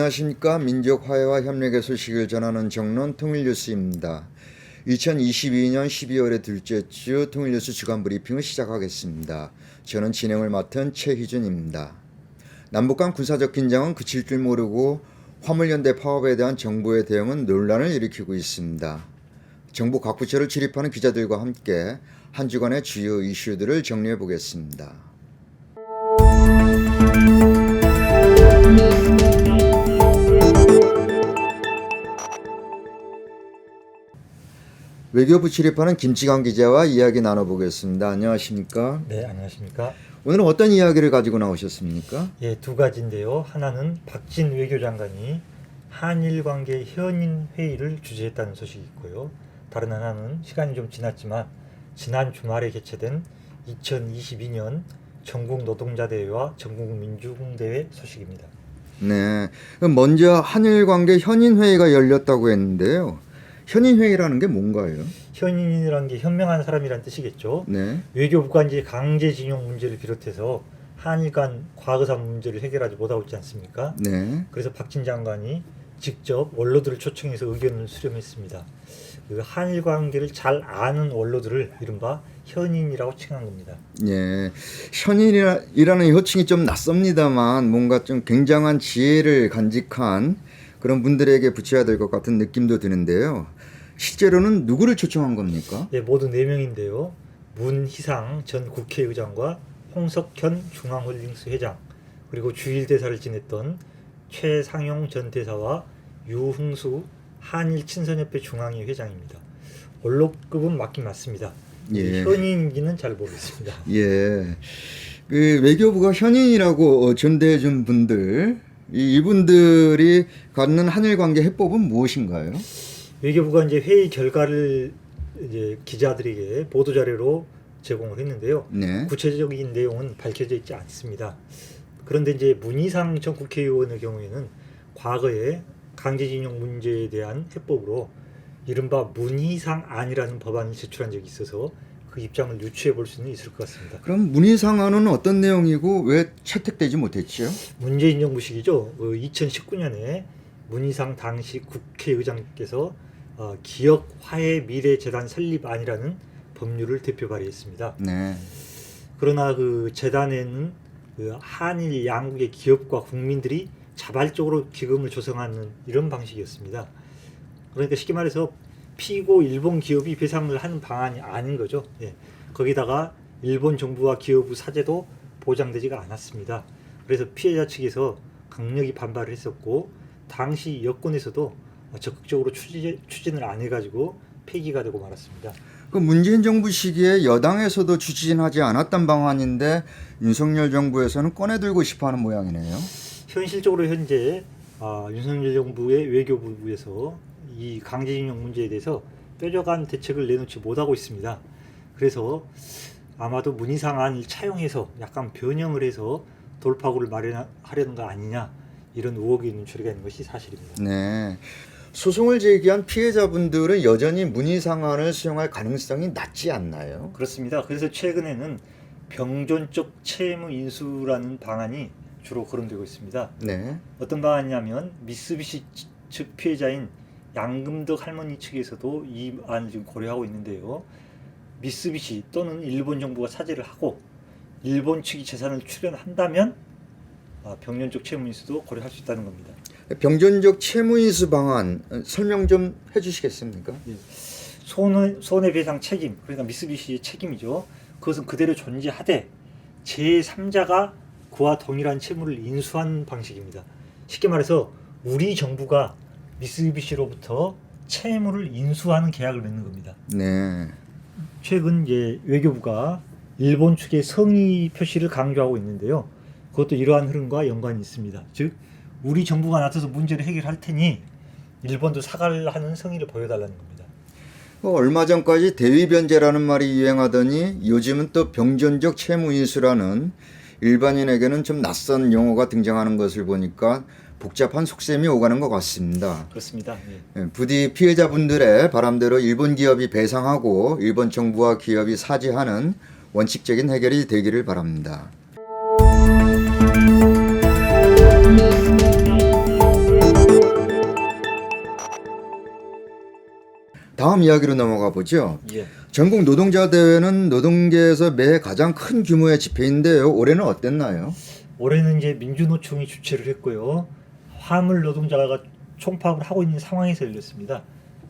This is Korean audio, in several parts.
안녕하십니까. 민족 화해와 협력의 소식을 전하는 정론 통일뉴스입니다. 2022년 12월의 둘째 주 통일뉴스 주간 브리핑을 시작하겠습니다. 저는 진행을 맡은 최희준입니다. 남북 간 군사적 긴장은 그칠 줄 모르고 화물연대 파업에 대한 정부의 대응은 논란을 일으키고 있습니다. 정부 각 부처를 출입하는 기자들과 함께 한 주간의 주요 이슈들을 정리해 보겠습니다. 외교부 출입하는 김치광 기자와 이야기 나눠보겠습니다. 안녕하십니까? 네, 안녕하십니까? 오늘은 어떤 이야기를 가지고 나오셨습니까? 예, 두 가지인데요. 하나는 박진 외교장관이 한일 관계 현인 회의를 주재했다는 소식이 있고요. 다른 하나는 시간이 좀 지났지만 지난 주말에 개최된 2022년 전국 노동자 대회와 전국 민주공 대회 소식입니다. 네, 그럼 먼저 한일 관계 현인 회의가 열렸다고 했는데요. 현인 회의라는 게 뭔가요? 현인이라는 게 현명한 사람이란 뜻이겠죠. 네. 외교부가 이제 강제징용 문제를 비롯해서 한일 간 과거사 문제를 해결하지 못하고 있지 않습니까? 네. 그래서 박진 장관이 직접 원로들을 초청해서 의견을 수렴했습니다. 그 한일 관계를 잘 아는 원로들을 이른바 현인이라고 칭한 겁니다. 예. 현인이라는 호칭이 좀 낯섭니다만 뭔가 좀 굉장한 지혜를 간직한 그런 분들에게 붙여야 될 것 같은 느낌도 드는데요. 실제로는 누구를 초청한 겁니까? 네, 모두 4명인데요. 문희상 전 국회의장과 홍석현 중앙홀딩스 회장, 그리고 주일대사를 지냈던 최상용 전 대사와 유흥수 한일 친선협회 중앙위 회장입니다. 원로급은 맞긴 맞습니다. 예. 현인인지는 잘 모르겠습니다. 예. 그 외교부가 현인이라고 전대해 준 분들, 이분들이 갖는 한일 관계 해법은 무엇인가요? 외교부가 이제 회의 결과를 이제 기자들에게 보도 자료로 제공을 했는데요. 네. 구체적인 내용은 밝혀져 있지 않습니다. 그런데 이제 문희상 전 국회의원의 경우에는 과거에 강제징용 문제에 대한 해법으로 이른바 문희상안이라는 법안을 제출한 적이 있어서 그 입장을 유추해 볼 수는 있을 것 같습니다. 그럼 문희상안은 어떤 내용이고 왜 채택되지 못했죠? 문재인 정부 시기죠. 2019년에 문희상 당시 국회의장께서 기억 화해 미래 재단 설립안이라는 법률을 대표 발의했습니다. 네. 그러나 그 재단에는 그 한일 양국의 기업과 국민들이 자발적으로 기금을 조성하는 이런 방식이었습니다. 그러니까 쉽게 말해서 피고 일본 기업이 배상을 하는 방안이 아닌 거죠. 예. 거기다가 일본 정부와 기업의 사재도 보장되지가 않았습니다. 그래서 피해자 측에서 강력히 반발을 했었고 당시 여권에서도 적극적으로 추진을 안 해가지고 폐기가 되고 말았습니다. 그 문재인 정부 시기에 여당에서도 추진하지 않았던 방안인데 윤석열 정부에서는 꺼내들고 싶어하는 모양이네요. 현실적으로 현재 윤석열 정부의 외교부에서 이 강제징용 문제에 대해서 뾰족한 대책을 내놓지 못하고 있습니다. 그래서 아마도 문희상안을 차용해서 약간 변형을 해서 돌파구를 마련하려는 거 아니냐 이런 의혹이 눈초리가 있는 것이 사실입니다. 네. 소송을 제기한 피해자분들은 여전히 문희상안을 수용할 가능성이 낮지 않나요? 그렇습니다. 그래서 최근에는 병존적 채무 인수라는 방안이 주로 거론되고 있습니다. 네. 어떤 방안이냐면 미쓰비시 측 피해자인 양금덕 할머니 측에서도 이 안을 지금 고려하고 있는데요. 미쓰비시 또는 일본 정부가 사죄를 하고 일본 측이 재산을 출연한다면 병존적 채무 인수도 고려할 수 있다는 겁니다. 병존적 채무인수 방안 설명 좀 해주시겠습니까? 예. 손해배상 책임, 그러니까 미쓰비시의 책임이죠. 그것은 그대로 존재하되 제3자가 그와 동일한 채무를 인수한 방식입니다. 쉽게 말해서 우리 정부가 미쓰비시로부터 채무를 인수하는 계약을 맺는 겁니다. 네. 최근 이제 외교부가 일본 측의 성의 표시를 강조하고 있는데요. 그것도 이러한 흐름과 연관이 있습니다. 즉 우리 정부가 나서서 문제를 해결할 테니 일본도 사과를 하는 성의를 보여달라는 겁니다. 얼마 전까지 대위변제라는 말이 유행하더니 요즘은 또 병존적 채무인수라는 일반인에게는 좀 낯선 용어가 등장하는 것을 보니까 복잡한 속셈이 오가는 것 같습니다. 그렇습니다. 예. 부디 피해자분들의 바람대로 일본 기업이 배상하고 일본 정부와 기업이 사죄하는 원칙적인 해결이 되기를 바랍니다. 다음 이야기로 넘어가 보죠. 예. 전국 노동자 대회는 노동계에서 매해 가장 큰 규모의 집회인데요. 올해는 어땠나요? 올해는 이제 민주노총이 주최를 했고요. 화물 노동자가 총파업을 하고 있는 상황에서 열렸습니다.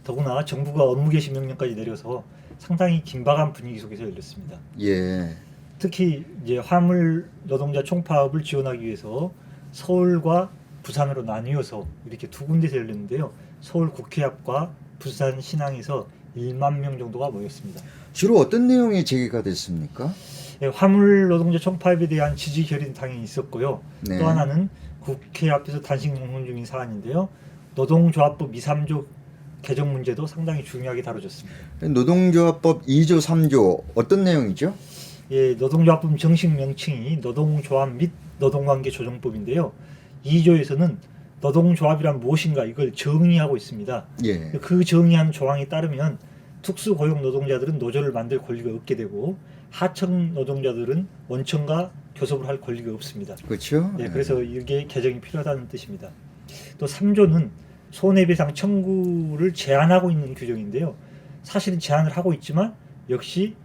더구나 정부가 업무 개시 명령까지 내려서 상당히 긴박한 분위기 속에서 열렸습니다. 예. 특히 이제 화물 노동자 총파업을 지원하기 위해서 서울과 부산으로 나뉘어서 이렇게 두 군데서 열렸는데요. 서울 국회 앞과 부산 신항에서 1만 명 정도가 모였습니다. 주로 어떤 내용이 제기가 됐습니까? 예, 화물 노동자 총파업에 대한 지지 결의는 당연히 있었고요. 네. 또 하나는 국회 앞에서 단식 농성 중인 사안인데요. 노동조합법 2, 3조 개정 문제도 상당히 중요하게 다뤄졌습니다. 노동조합법 2조, 3조 어떤 내용이죠? 예, 노동조합법 정식 명칭이 노동조합 및 노동관계 조정법인데요. 2조에서는 노동조합이란 무엇인가 이걸 정의하고 있습니다. 예. 그 정의하는 조항에 따르면 특수고용 노동자들은 노조를 만들 권리가 없게 되고 하청 노동자들은 원청과 교섭을 할 권리가 없습니다. 그렇죠? 예, 그래서 이게 개정이 필요하다는 뜻입니다. 또 3조는 손해배상 청구를 제한하고 있는 규정인데요. 사실은 제한을 하고 있지만 역시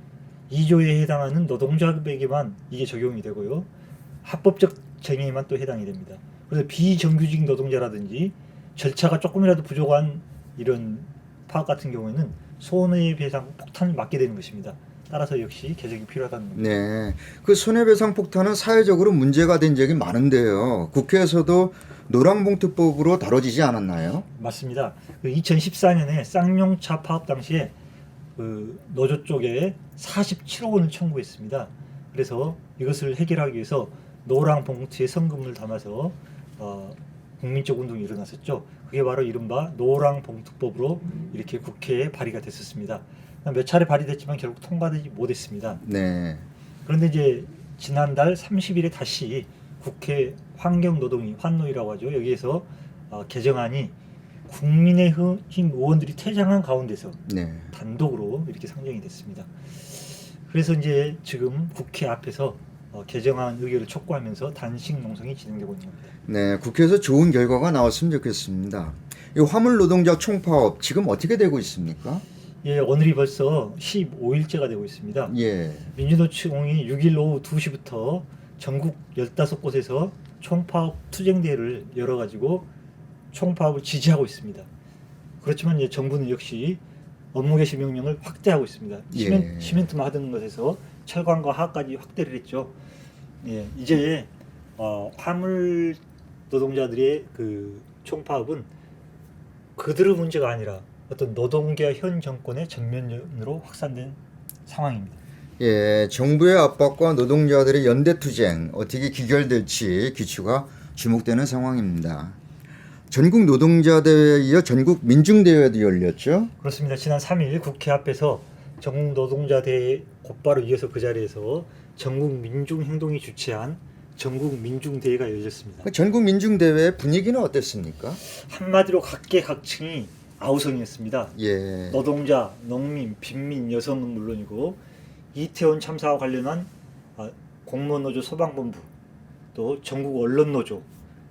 2조에 해당하는 노동조합에게만 이게 적용이 되고요. 합법적 정의에만 또 해당이 됩니다. 그래서 비정규직 노동자라든지 절차가 조금이라도 부족한 이런 파업 같은 경우에는 손해배상 폭탄을 맞게 되는 것입니다. 따라서 역시 개정이 필요하다는 겁니다. 네. 그 손해배상 폭탄은 사회적으로 문제가 된 적이 많은데요. 국회에서도 노랑봉투법으로 다뤄지지 않았나요? 맞습니다. 2014년에 쌍용차 파업 당시에 그 노조 쪽에 47억 원을 청구했습니다. 그래서 이것을 해결하기 위해서 노랑 봉투에 성금을 담아서 국민적 운동이 일어났었죠. 그게 바로 이른바 노랑 봉투법으로 이렇게 국회에 발의가 됐었습니다. 몇 차례 발의됐지만 결국 통과되지 못했습니다. 네. 그런데 이제 지난달 30일에 다시 국회 환경노동위 환노위라고 하죠. 여기에서 개정안이 국민의힘 의원들이 퇴장한 가운데서 네. 단독으로 이렇게 상정이 됐습니다. 그래서 이제 지금 국회 앞에서 개정안 의결을 촉구하면서 단식 농성이 진행되고 있는 겁니다. 네, 국회에서 좋은 결과가 나왔으면 좋겠습니다. 이 화물 노동자 총파업 지금 어떻게 되고 있습니까? 예, 오늘이 벌써 15일째가 되고 있습니다. 예. 민주노총이 6일 오후 2시부터 전국 15곳에서 총파업 투쟁대회를 열어가지고 총파업을 지지하고 있습니다. 그렇지만 이제 정부는 역시 업무 개시 명령을 확대하고 있습니다. 예. 시멘트만 하던 것에서 철강과 하까지 확대를 했죠. 예, 이제 화물 노동자들의 그 총파업은 그들의 문제가 아니라 어떤 노동계와 현 정권의 전면으로 확산된 상황입니다. 예, 정부의 압박과 노동자들의 연대 투쟁 어떻게 귀결될지 귀추가 주목되는 상황입니다. 전국 노동자 대회에 이어 전국 민중 대회도 열렸죠. 그렇습니다. 지난 3일 국회 앞에서 전국 노동자 대회 곧바로 이어서 그 자리에서 전국 민중 행동이 주최한 전국 민중 대회가 열렸습니다. 그 전국 민중 대회 분위기는 어땠습니까? 한마디로 각계각층이 아우성이었습니다. 예. 노동자, 농민, 빈민, 여성은 물론이고 이태원 참사와 관련한 공무원노조 소방본부, 또 전국 언론노조,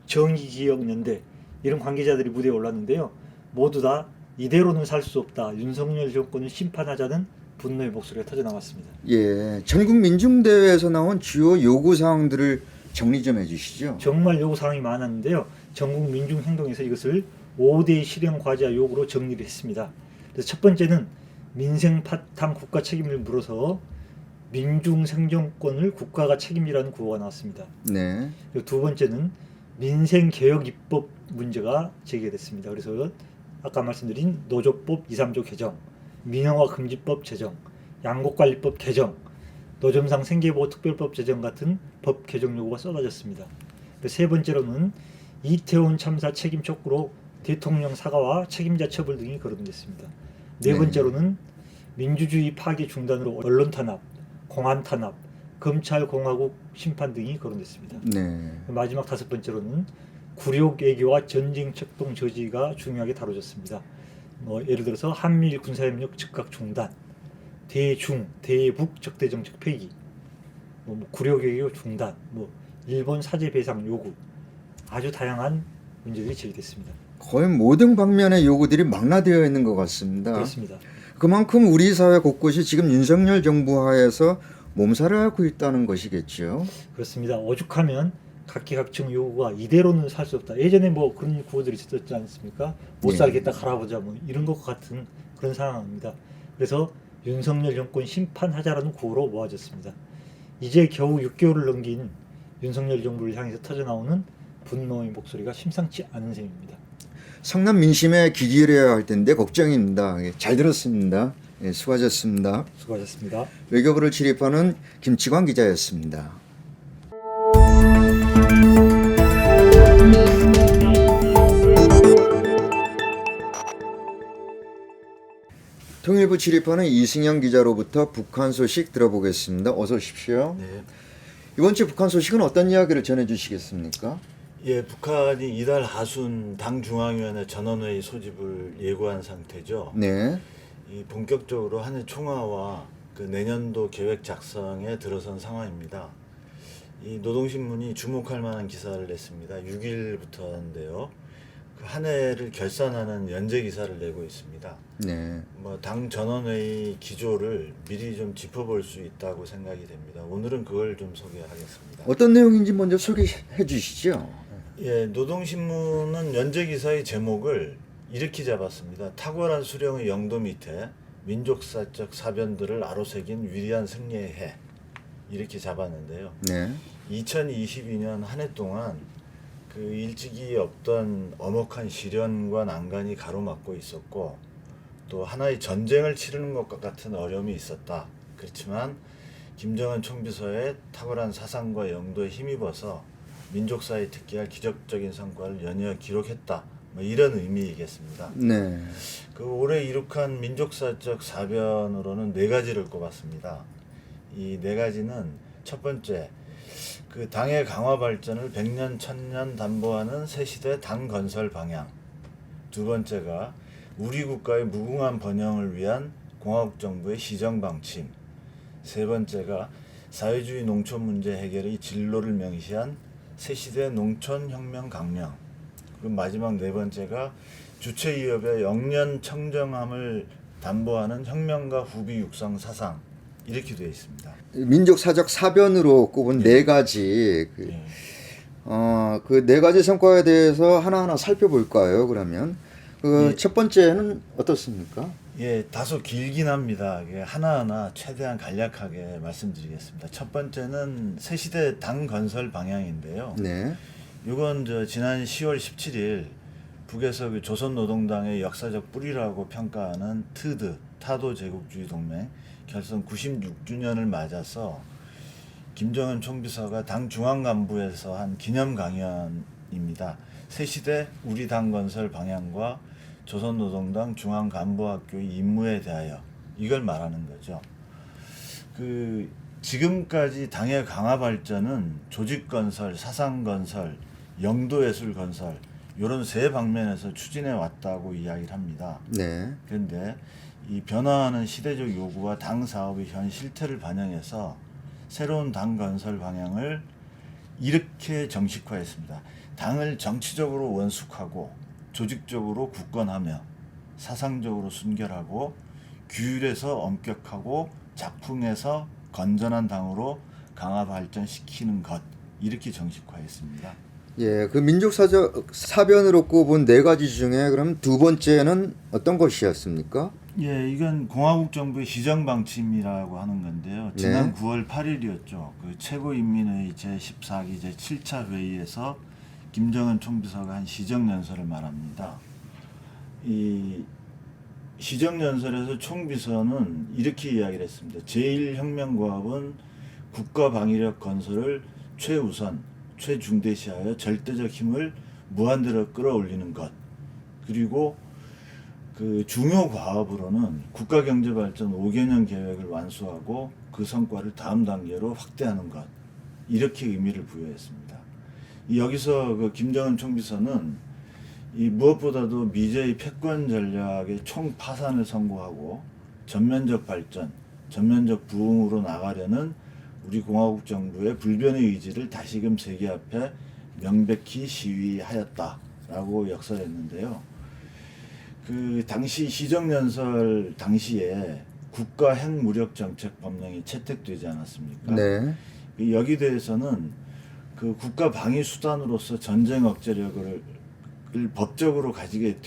정의기억연대 이런 관계자들이 무대에 올랐는데요. 모두 다 이대로는 살 수 없다. 윤석열 정권을 심판하자는 분노의 목소리가 터져나왔습니다. 예. 전국 민중 대회에서 나온 주요 요구 사항들을 정리 좀 해주시죠. 정말 요구 사항이 많았는데요. 전국 민중 행동에서 이것을 5대 실행 과제와 요구로 정리를 했습니다. 그래서 첫 번째는 민생 파탄 국가 책임을 물어서 민중 생존권을 국가가 책임지라는 구호가 나왔습니다. 네. 그리고 두 번째는 민생 개혁 입법 문제가 제기됐습니다. 그래서 아까 말씀드린 노조법 2, 3조 개정, 민영화 금지법 제정, 양곡관리법 개정, 노점상 생계보호 특별법 제정 같은 법 개정 요구가 쏟아졌습니다. 세 번째로는 이태원 참사 책임 촉구로 대통령 사과와 책임자 처벌 등이 거론됐습니다. 네 번째로는 민주주의 파괴 중단으로 언론 탄압, 공안 탄압, 검찰 공화국 심판 등이 거론됐습니다. 네. 마지막 다섯 번째로는 굴욕 외교와 전쟁策동 저지가 중요하게 다뤄졌습니다. 예를 들어서 한미일 군사협력 즉각 중단, 대중, 대북 적대 정책 폐기, 굴욕 외교 중단, 일본 사죄 배상 요구, 아주 다양한 문제들이 제기됐습니다. 거의 모든 방면의 요구들이 망라되어 있는 것 같습니다. 그렇습니다. 그만큼 우리 사회 곳곳이 지금 윤석열 정부 하에서 몸살을 앓고 있다는 것이겠죠. 그렇습니다. 오죽하면 각계각층 요구가 이대로는 살 수 없다. 예전에 뭐 그런 구호들이 있었지 않습니까? 못 네. 살겠다 갈아보자 뭐 이런 것 같은 그런 상황입니다. 그래서 윤석열 정권 심판하자라는 구호로 모아졌습니다. 이제 겨우 6개월을 넘긴 윤석열 정부를 향해서 터져나오는 분노의 목소리가 심상치 않은 셈입니다. 성남 민심에 귀 기울여야 할 텐데 걱정입니다. 예, 잘 들었습니다. 예, 수고하셨습니다. 수고하셨습니다. 외교부를 출입하는 김치광 기자였습니다. 통일부 출입하는 이승영 기자로부터 북한 소식 들어보겠습니다. 어서 오십시오. 네. 이번 주 북한 소식은 어떤 이야기를 전해주시겠습니까? 예, 북한이 이달 하순 당 중앙위원회 전원회의 소집을 예고한 상태죠. 네. 이 본격적으로 한 해 총화와 그 내년도 계획 작성에 들어선 상황입니다. 이 노동신문이 주목할 만한 기사를 냈습니다. 6일부터인데요. 그 한 해를 결산하는 연재 기사를 내고 있습니다. 네. 뭐 당 전원회의 기조를 미리 좀 짚어볼 수 있다고 생각이 됩니다. 오늘은 그걸 좀 소개하겠습니다. 어떤 내용인지 먼저 소개해 주시죠. 예, 노동신문은 연재 기사의 제목을 이렇게 잡았습니다. 탁월한 수령의 영도 밑에 민족사적 사변들을 아로새긴 위대한 승리의 해, 이렇게 잡았는데요. 네. 2022년 한 해 동안 그 일찍이 없던 엄혹한 시련과 난간이 가로막고 있었고, 또 하나의 전쟁을 치르는 것과 같은 어려움이 있었다. 그렇지만 김정은 총비서의 탁월한 사상과 영도에 힘입어서 민족사에 특기할 기적적인 성과를 연이어 기록했다. 뭐 이런 의미이겠습니다. 네. 그 올해 이룩한 민족사적 사변으로는 네 가지를 꼽았습니다. 이 네 가지는 첫 번째, 그 당의 강화 발전을 100년, 1000년 담보하는 새시대 당 건설 방향. 두 번째가 우리 국가의 무궁한 번영을 위한 공화국 정부의 시정 방침. 세 번째가 사회주의 농촌 문제 해결의 진로를 명시한 새시대 농촌혁명 강령. 그리고 마지막 네 번째가 주체위협의 영년 청정함을 담보하는 혁명가 후비 육성 사상. 이렇게 되어 있습니다. 민족사적 사변으로 꼽은 네 가지 예. 그 네 가지 성과에 대해서 하나하나 살펴볼까요? 그러면 그 예. 첫 번째는 어떻습니까? 예, 다소 길긴 합니다. 이게 하나하나 최대한 간략하게 말씀드리겠습니다. 첫 번째는 새시대 당 건설 방향인데요. 네. 이건 지난 10월 17일 북에서 그 조선노동당의 역사적 뿌리라고 평가하는 트드 타도 제국주의 동맹 결성 96주년을 맞아서 김정은 총비서가 당 중앙 간부에서 한 기념 강연입니다. 새시대 우리 당 건설 방향과 조선노동당 중앙 간부학교의 임무에 대하여 이걸 말하는 거죠. 그 지금까지 당의 강화 발전은 조직 건설, 사상 건설, 영도 예술 건설 이런 세 방면에서 추진해 왔다고 이야기를 합니다. 네. 그런데 이 변화하는 시대적 요구와 당 사업의 현 실태를 반영해서 새로운 당 건설 방향을 이렇게 정식화했습니다. 당을 정치적으로 원숙하고 조직적으로 굳건하며 사상적으로 순결하고 규율에서 엄격하고 작풍에서 건전한 당으로 강화 발전시키는 것, 이렇게 정식화했습니다. 예, 그 민족사적 사변으로 꼽은 네 가지 중에 그럼 두 번째는 어떤 것이었습니까? 예, 이건 공화국 정부의 시정 방침이라고 하는 건데요. 지난 9월 8일이었죠. 그 최고인민회의 제14기 제7차 회의에서 김정은 총비서가 한 시정 연설을 말합니다. 이 시정 연설에서 총비서는 이렇게 이야기를 했습니다. 제1혁명과학은 국가 방위력 건설을 최우선, 최중대시하여 절대적 힘을 무한대로 끌어올리는 것. 그리고 그 중요 과업으로는 국가경제발전 5개년 계획을 완수하고 그 성과를 다음 단계로 확대하는 것. 이렇게 의미를 부여했습니다. 여기서 그 김정은 총비서는 이 무엇보다도 미제의 패권 전략의 총파산을 선고하고 전면적 발전, 전면적 부흥으로 나가려는 우리 공화국 정부의 불변의 의지를 다시금 세계 앞에 명백히 시위하였다. 라고 역설했는데요. 그 당시 시정연설 당시에 국가 핵무력정책법령이 채택되지 않았습니까? 네. 여기 대해서는 그 국가 방위 수단으로서 전쟁 억제력을 법적으로 가지게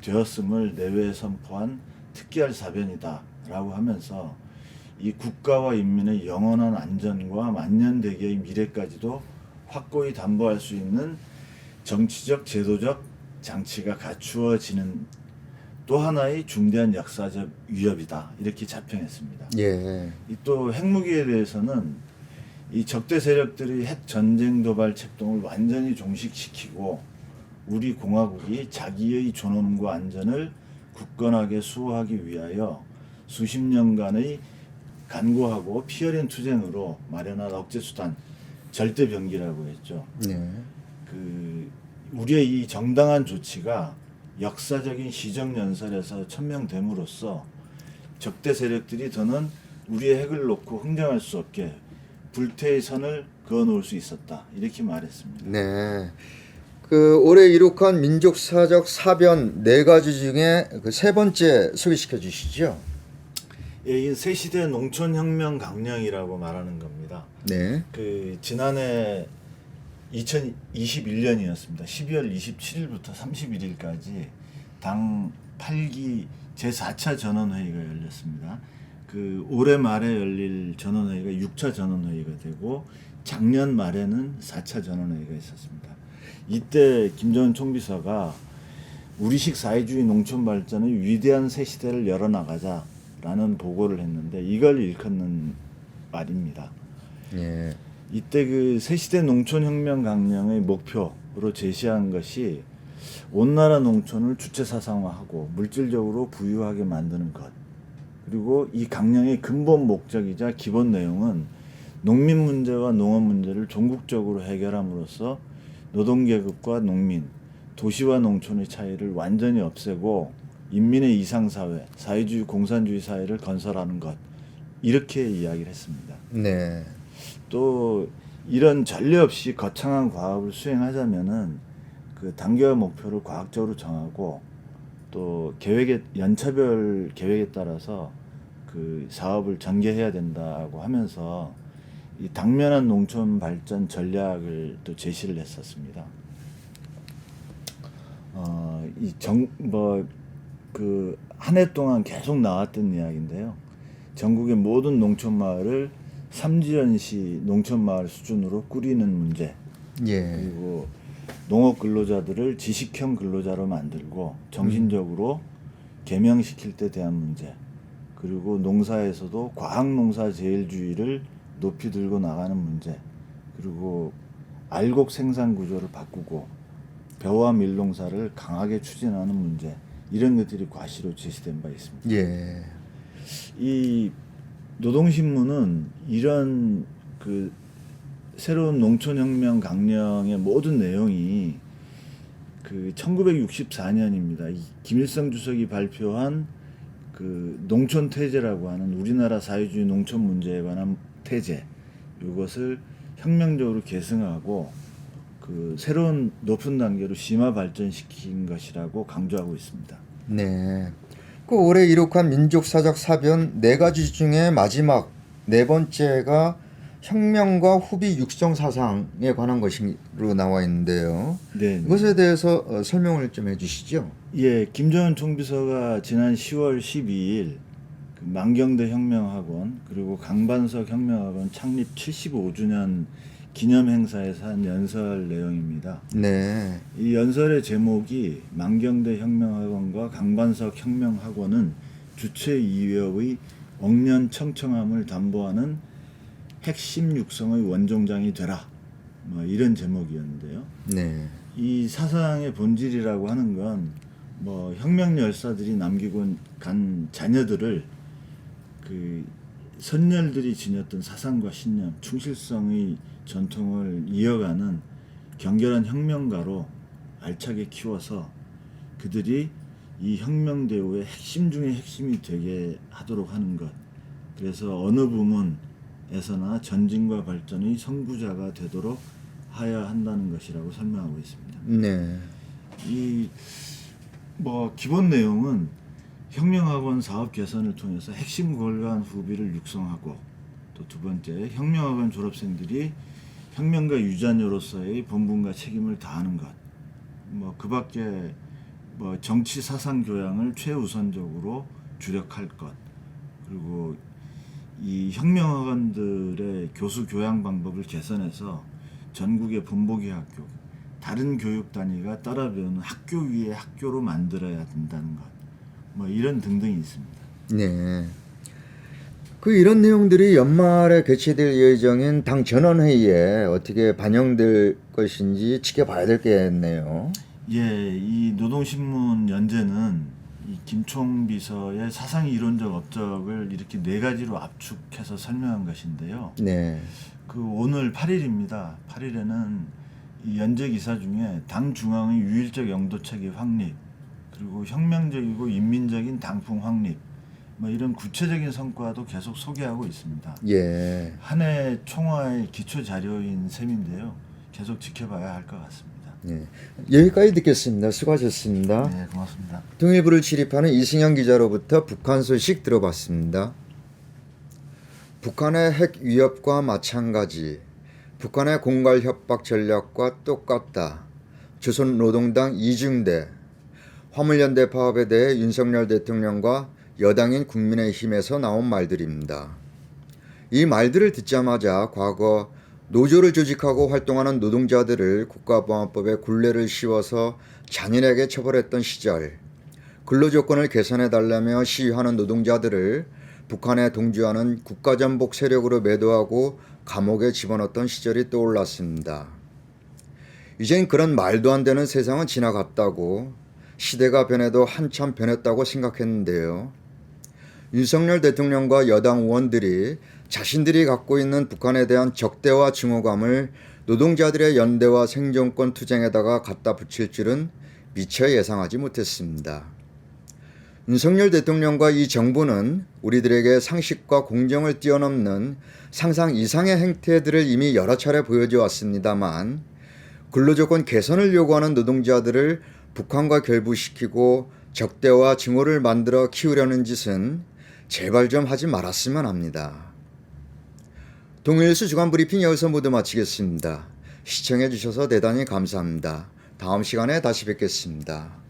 되었음을 내외에 선포한 특기할 사변이다라고 하면서 이 국가와 인민의 영원한 안전과 만년대계의 미래까지도 확고히 담보할 수 있는 정치적 제도적 장치가 갖추어지는 또 하나의 중대한 역사적 위협이다 이렇게 자평했습니다. 예. 또 핵무기에 대해서는 이 적대 세력들이 핵 전쟁 도발 책동을 완전히 종식시키고 우리 공화국이 자기의 존엄과 안전을 굳건하게 수호하기 위하여 수십 년간의 간고하고 피 흘린 투쟁으로 마련한 억제 수단 절대 병기라고 했죠. 네. 그 우리의 이 정당한 조치가 역사적인 시정연설에서 천명됨으로써 적대 세력들이 더는 우리의 핵을 놓고 흥정할 수 없게 불태의 선을 그어놓을 수 있었다 이렇게 말했습니다. 네. 그 올해 이룩한 민족사적 사변 4가지 중에 그 3번째 소개시켜 주시죠. 예, 이 새시대 농촌혁명 강령이라고 말하는 겁니다. 네. 그 지난해 2021년이었습니다. 12월 27일부터 31일까지 당 8기 제4차 전원회의가 열렸습니다. 그 올해 말에 열릴 전원회의가 6차 전원회의가 되고 작년 말에는 4차 전원회의가 있었습니다. 이때 김정은 총비서가 우리식 사회주의 농촌 발전의 위대한 새 시대를 열어나가자라는 보고를 했는데 이걸 일컫는 말입니다. 예. 이때 그 새시대 농촌혁명 강령의 목표로 제시한 것이 온 나라 농촌을 주체 사상화하고 물질적으로 부유하게 만드는 것. 그리고 이 강령의 근본 목적이자 기본 내용은 농민 문제와 농업 문제를 종국적으로 해결함으로써 노동계급과 농민, 도시와 농촌의 차이를 완전히 없애고 인민의 이상사회, 사회주의 공산주의 사회를 건설하는 것. 이렇게 이야기를 했습니다. 네. 또 이런 전례 없이 거창한 과업을 수행하자면은 그 단계와 목표를 과학적으로 정하고 또 연차별 계획에 따라서 그 사업을 전개해야 된다고 하면서 이 당면한 농촌 발전 전략을 또 제시를 했었습니다. 그 한 해 동안 계속 나왔던 이야기인데요. 전국의 모든 농촌 마을을 삼지연시 농촌 마을 수준으로 꾸리는 문제. 예. 그리고 농업 근로자들을 지식형 근로자로 만들고 정신적으로 개명시킬 때 대한 문제. 그리고 농사에서도 과학농사 제일주의를 높이 들고 나가는 문제. 그리고 알곡 생산 구조를 바꾸고 벼와 밀농사를 강하게 추진하는 문제. 이런 것들이 과시로 제시된 바 있습니다. 예. 이 노동신문은 이런 그 새로운 농촌혁명 강령의 모든 내용이 그 1964년입니다. 김일성 주석이 발표한 그 농촌태제라고 하는 우리나라 사회주의 농촌 문제에 관한 태제, 이것을 혁명적으로 계승하고 그 새로운 높은 단계로 심화 발전시킨 것이라고 강조하고 있습니다. 네. 그 올해 이룩한 민족사적 사변 4가지 중에 마지막 4번째가 혁명과 후비 육성 사상에 관한 것으로 나와 있는데요. 네. 이것에 대해서 설명을 좀 해주시죠. 예, 김정은 총비서가 지난 10월 12일 그 만경대 혁명학원 그리고 강반석 혁명학원 창립 75주년 기념 행사에서 한 연설 내용입니다. 네. 이 연설의 제목이 만경대 혁명학원과 강반석 혁명학원은 주체 이외의 억년 청청함을 담보하는 핵심 육성의 원종장이 되라. 뭐 이런 제목이었는데요. 네. 이 사상의 본질이라고 하는 건 뭐 혁명 열사들이 남기고 간 자녀들을 그 선열들이 지녔던 사상과 신념, 충실성의 전통을 이어가는 경결한 혁명가로 알차게 키워서 그들이 이 혁명 대우의 핵심 중의 핵심이 되게 하도록 하는 것. 그래서 어느 부문에서나 전진과 발전의 선구자가 되도록 하여야 한다는 것이라고 설명하고 있습니다. 네. 이 뭐 기본 내용은 혁명학원 사업 개선을 통해서 핵심 골간 후비를 육성하고, 또 두 번째 혁명학원 졸업생들이 혁명가 유자녀로서의 본분과 책임을 다하는 것, 뭐 그밖에 뭐 정치 사상 교양을 최우선적으로 주력할 것, 그리고 이 혁명학원들의 교수 교양 방법을 개선해서 전국의 본보기 학교, 다른 교육 단위가 따라 배우는 학교 위에 학교로 만들어야 된다는 것, 뭐 이런 등등이 있습니다. 네. 그 이런 내용들이 연말에 개최될 예정인 당 전원회의에 어떻게 반영될 것인지 지켜봐야 될 게 있네요. 예, 이 노동신문 연재는 이 김총 비서의 사상 이론적 업적을 이렇게 네 가지로 압축해서 설명한 것인데요. 네. 그 오늘 8일입니다. 8일에는 이 연재 기사 중에 당 중앙의 유일적 영도체계 확립, 그리고 혁명적이고 인민적인 당풍 확립, 뭐 이런 구체적인 성과도 계속 소개하고 있습니다. 예. 한 해 총화의 기초 자료인 셈인데요. 계속 지켜봐야 할 것 같습니다. 네. 여기까지 듣겠습니다. 수고하셨습니다. 네, 고맙습니다. 통일부를 출입하는 이승현 기자로부터 북한 소식 들어봤습니다. 북한의 핵 위협과 마찬가지, 북한의 공갈 협박 전략과 똑같다. 조선노동당 이중대, 화물연대 파업에 대해 윤석열 대통령과 여당인 국민의힘에서 나온 말들입니다. 이 말들을 듣자마자 과거 노조를 조직하고 활동하는 노동자들을 국가보안법에 굴레를 씌워서 잔인하게 처벌했던 시절, 근로조건을 개선해달라며 시위하는 노동자들을 북한에 동조하는 국가전복 세력으로 매도하고 감옥에 집어넣었던 시절이 떠올랐습니다. 이젠 그런 말도 안 되는 세상은 지나갔다고, 시대가 변해도 한참 변했다고 생각했는데요. 윤석열 대통령과 여당 의원들이 자신들이 갖고 있는 북한에 대한 적대와 증오감을 노동자들의 연대와 생존권 투쟁에다가 갖다 붙일 줄은 미처 예상하지 못했습니다. 윤석열 대통령과 이 정부는 우리들에게 상식과 공정을 뛰어넘는 상상 이상의 행태들을 이미 여러 차례 보여줘 왔습니다만, 근로조건 개선을 요구하는 노동자들을 북한과 결부시키고 적대와 증오를 만들어 키우려는 짓은 제발 좀 하지 말았으면 합니다. 동일뉴스 주간 브리핑 여기서 모두 마치겠습니다. 시청해 주셔서 대단히 감사합니다. 다음 시간에 다시 뵙겠습니다.